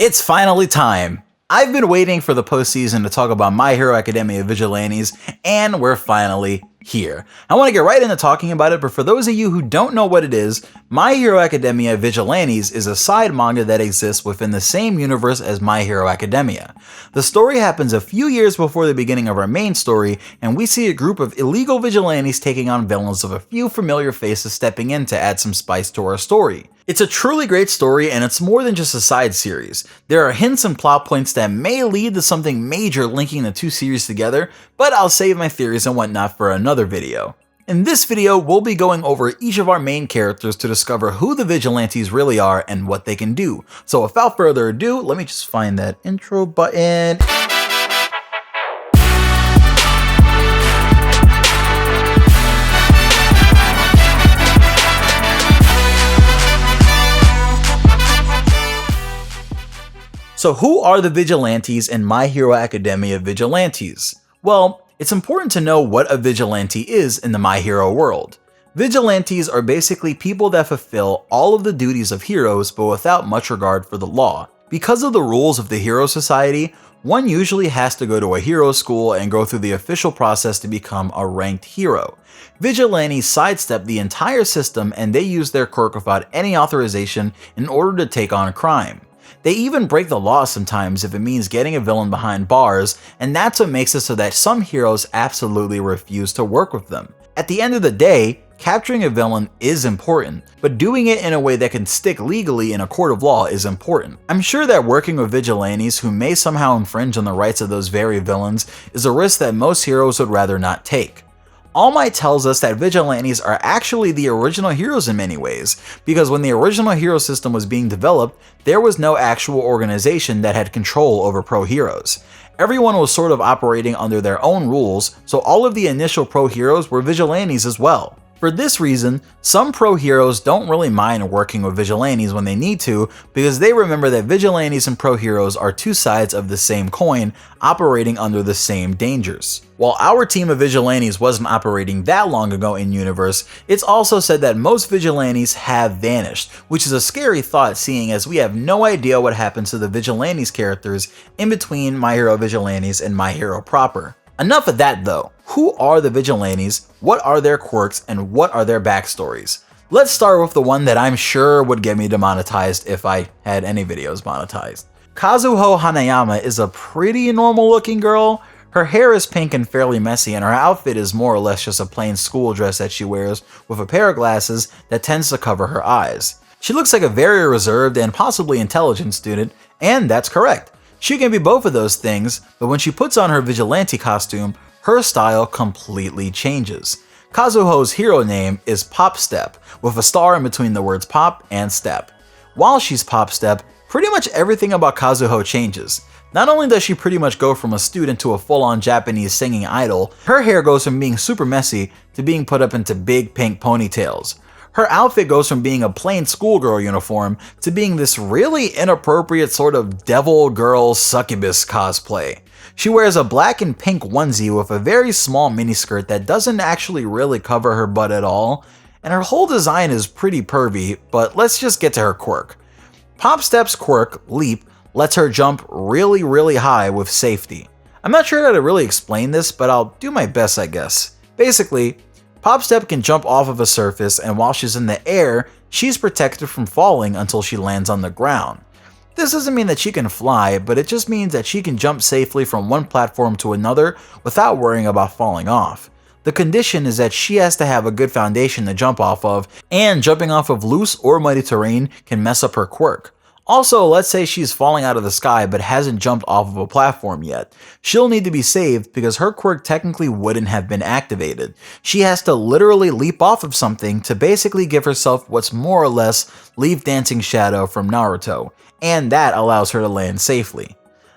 It's finally time! I've been waiting for the postseason to talk about My Hero Academia Vigilantes, and we're finally here. I want to get right into talking about it, but for those of you who don't know what it is, My Hero Academia Vigilantes is a side manga that exists within the same universe as My Hero Academia. The story happens a few years before the beginning of our main story, and we see a group of illegal vigilantes taking on villains of a few familiar faces stepping in to add some spice to our story. It's a truly great story, and it's more than just a side series. There are hints and plot points that may lead to something major linking the two series together, but I'll save my theories and whatnot for another video. In this video, we'll be going over each of our main characters to discover who the vigilantes really are and what they can do. So without further ado, let me just find that intro button. So who are the Vigilantes in My Hero Academia Vigilantes? Well, it's important to know what a vigilante is in the My Hero world. Vigilantes are basically people that fulfill all of the duties of heroes but without much regard for the law. Because of the rules of the Hero Society, one usually has to go to a hero school and go through the official process to become a ranked hero. Vigilantes sidestep the entire system and they use their quirk without any authorization in order to take on crime. They even break the law sometimes if it means getting a villain behind bars, and that's what makes it so that some heroes absolutely refuse to work with them. At the end of the day, capturing a villain is important, but doing it in a way that can stick legally in a court of law is important. I'm sure that working with vigilantes who may somehow infringe on the rights of those very villains is a risk that most heroes would rather not take. All Might tells us that vigilantes are actually the original heroes in many ways, because when the original hero system was being developed, there was no actual organization that had control over pro heroes. Everyone was sort of operating under their own rules, so all of the initial pro heroes were vigilantes as well. For this reason, some pro heroes don't really mind working with vigilantes when they need to, because they remember that vigilantes and pro heroes are two sides of the same coin, operating under the same dangers. While our team of vigilantes wasn't operating that long ago in universe, it's also said that most vigilantes have vanished, which is a scary thought seeing as we have no idea what happens to the vigilantes characters in between My Hero Vigilantes and My Hero proper. Enough of that though. Who are the vigilantes, what are their quirks, and what are their backstories? Let's start with the one that I'm sure would get me demonetized if I had any videos monetized. Kazuho Hanayama is a pretty normal looking girl. Her hair is pink and fairly messy, and her outfit is more or less just a plain school dress that she wears with a pair of glasses that tends to cover her eyes. She looks like a very reserved and possibly intelligent student, and that's correct. She can be both of those things, but when she puts on her vigilante costume, her style completely changes. Kazuho's hero name is Popstep, with a star in between the words pop and step. While she's Popstep, pretty much everything about Kazuho changes. Not only does she pretty much go from a student to a full-on Japanese singing idol, her hair goes from being super messy to being put up into big pink ponytails. Her outfit goes from being a plain schoolgirl uniform to being this really inappropriate sort of devil girl succubus cosplay. She wears a black and pink onesie with a very small miniskirt that doesn't actually really cover her butt at all, and her whole design is pretty pervy, but let's just get to her quirk. Popstep's quirk, Leap, lets her jump really high with safety. I'm not sure how to really explain this, but I'll do my best I guess. Basically, Popstep can jump off of a surface, and while she's in the air, she's protected from falling until she lands on the ground. This doesn't mean that she can fly, but it just means that she can jump safely from one platform to another without worrying about falling off. The condition is that she has to have a good foundation to jump off of, and jumping off of loose or muddy terrain can mess up her quirk. Also, let's say she's falling out of the sky but hasn't jumped off of a platform yet. She'll need to be saved because her quirk technically wouldn't have been activated. She has to literally leap off of something to basically give herself what's more or less Leaf Dancing Shadow from Naruto, and that allows her to land safely.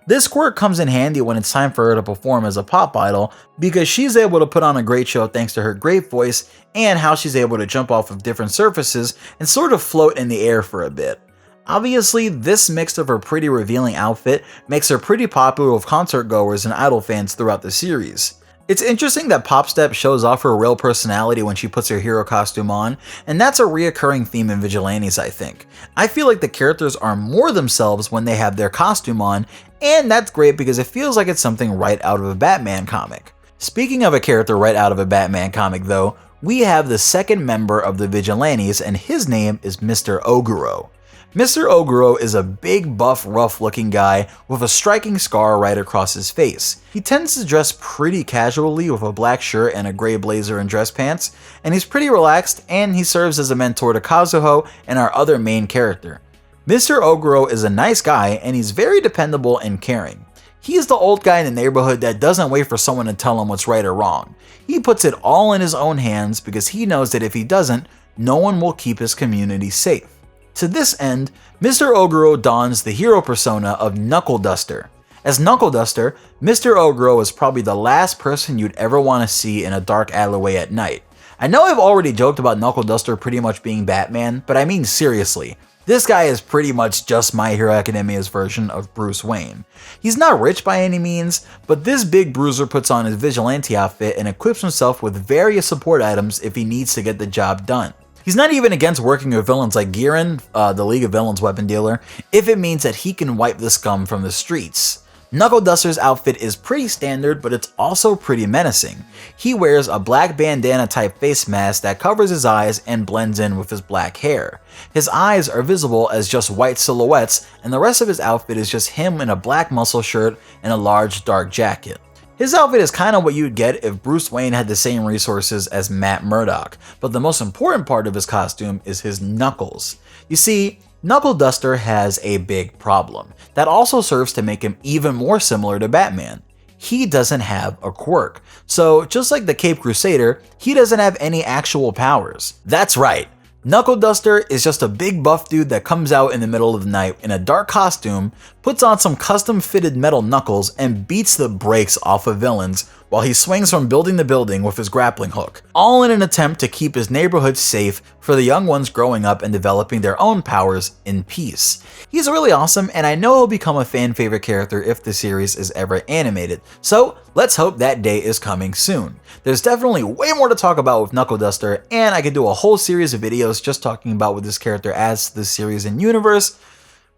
This quirk comes in handy when it's time for her to perform as a pop idol because she's able to put on a great show thanks to her great voice and how she's able to jump off of different surfaces and sort of float in the air for a bit. Obviously, this mix of her pretty revealing outfit makes her pretty popular with concert goers and idol fans throughout the series. It's interesting that Popstep shows off her real personality when she puts her hero costume on, and that's a reoccurring theme in Vigilantes, I think. I feel like the characters are more themselves when they have their costume on, and that's great because it feels like it's something right out of a Batman comic. Speaking of a character right out of a Batman comic though, we have the second member of the Vigilantes, and his name is Mr. Oguro. Mr. Oguro is a big, buff, rough-looking guy with a striking scar right across his face. He tends to dress pretty casually with a black shirt and a gray blazer and dress pants, and he's pretty relaxed, and he serves as a mentor to Kazuho and our other main character. Mr. Oguro is a nice guy, and he's very dependable and caring. He's the old guy in the neighborhood that doesn't wait for someone to tell him what's right or wrong. He puts it all in his own hands because he knows that if he doesn't, no one will keep his community safe. To this end, Mr. Oguro dons the hero persona of Knuckleduster. As Knuckleduster, Mr. Oguro is probably the last person you'd ever want to see in a dark alleyway at night. I know I've already joked about Knuckleduster pretty much being Batman, but I mean seriously. This guy is pretty much just My Hero Academia's version of Bruce Wayne. He's not rich by any means, but this big bruiser puts on his vigilante outfit and equips himself with various support items if he needs to get the job done. He's not even against working with villains like Giran, the League of Villains weapon dealer, if it means that he can wipe the scum from the streets. Knuckleduster's outfit is pretty standard, but it's also pretty menacing. He wears a black bandana type face mask that covers his eyes and blends in with his black hair. His eyes are visible as just white silhouettes, and the rest of his outfit is just him in a black muscle shirt and a large dark jacket. His outfit is kind of what you'd get if Bruce Wayne had the same resources as Matt Murdock, but the most important part of his costume is his knuckles. You see, Knuckleduster has a big problem that also serves to make him even more similar to Batman. He doesn't have a quirk, so just like the Cape Crusader, he doesn't have any actual powers. That's right, Knuckleduster is just a big buff dude that comes out in the middle of the night in a dark costume, puts on some custom fitted metal knuckles, and beats the brakes off of villains while he swings from building to building with his grappling hook, all in an attempt to keep his neighborhood safe for the young ones growing up and developing their own powers in peace. He's really awesome, and I know he'll become a fan favorite character if the series is ever animated, so let's hope that day is coming soon. There's definitely way more to talk about with Knuckleduster, and I could do a whole series of videos just talking about what this character adds to the series and universe,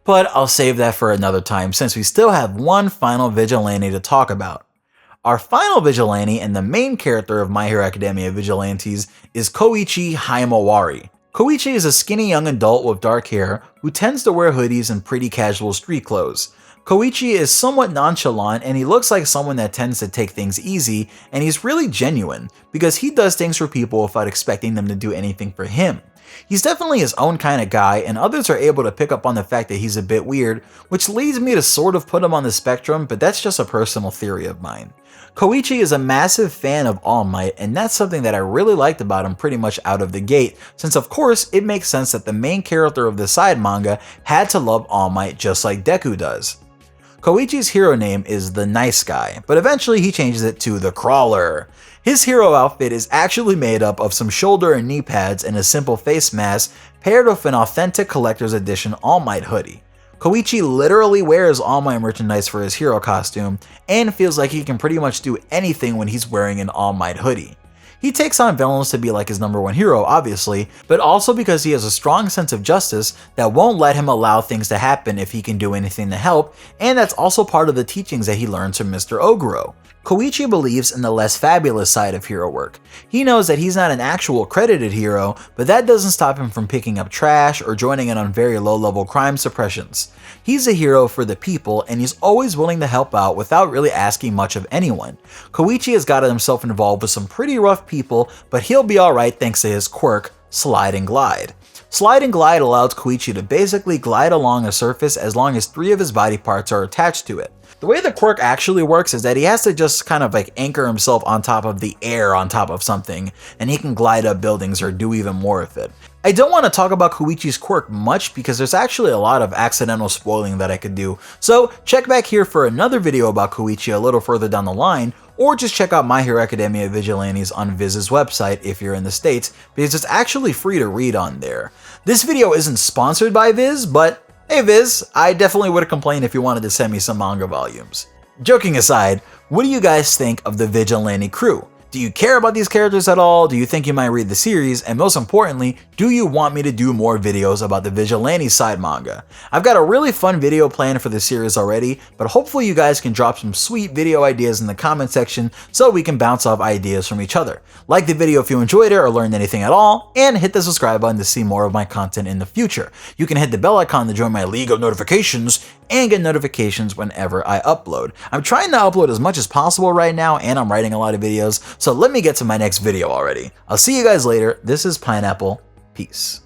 but I'll save that for another time since we still have one final vigilante to talk about. Our final vigilante and the main character of My Hero Academia Vigilantes is Koichi Himawari. Koichi is a skinny young adult with dark hair who tends to wear hoodies and pretty casual street clothes. Koichi is somewhat nonchalant and he looks like someone that tends to take things easy, and he's really genuine because he does things for people without expecting them to do anything for him. He's definitely his own kind of guy, and others are able to pick up on the fact that he's a bit weird, which leads me to sort of put him on the spectrum, but that's just a personal theory of mine. Koichi is a massive fan of All Might, and that's something that I really liked about him pretty much out of the gate, since of course it makes sense that the main character of the side manga had to love All Might just like Deku does. Koichi's hero name is the Nice Guy, but eventually he changes it to the Crawler. His hero outfit is actually made up of some shoulder and knee pads and a simple face mask paired with an authentic collector's edition All Might hoodie. Koichi literally wears All Might merchandise for his hero costume and feels like he can pretty much do anything when he's wearing an All Might hoodie. He takes on villains to be like his #1 hero, obviously, but also because he has a strong sense of justice that won't let him allow things to happen if he can do anything to help, and that's also part of the teachings that he learns from Mr. Oguro. Koichi believes in the less fabulous side of hero work. He knows that he's not an actual credited hero, but that doesn't stop him from picking up trash or joining in on very low-level crime suppressions. He's a hero for the people, and he's always willing to help out without really asking much of anyone. Koichi has gotten himself involved with some pretty rough people, but he'll be alright thanks to his quirk, Slide and Glide. Slide and Glide allows Koichi to basically glide along a surface as long as 3 of his body parts are attached to it. The way the quirk actually works is that he has to just kind of like anchor himself on top of the air on top of something, and he can glide up buildings or do even more with it. I don't want to talk about Koichi's quirk much because there's actually a lot of accidental spoiling that I could do, so check back here for another video about Koichi a little further down the line, or just check out My Hero Academia Vigilantes on Viz's website if you're in the States, because it's actually free to read on there. This video isn't sponsored by Viz, but hey Viz, I definitely would have complained if you wanted to send me some manga volumes. Joking aside, what do you guys think of the Vigilante crew? Do you care about these characters at all? Do you think you might read the series? And most importantly, do you want me to do more videos about the Vigilante side manga? I've got a really fun video planned for the series already, but hopefully you guys can drop some sweet video ideas in the comment section so we can bounce off ideas from each other. Like the video if you enjoyed it or learned anything at all, and hit the subscribe button to see more of my content in the future. You can hit the bell icon to join my league of notifications and get notifications whenever I upload. I'm trying to upload as much as possible right now, and I'm writing a lot of videos, so let me get to my next video already. I'll see you guys later. This is Pineapple. Peace.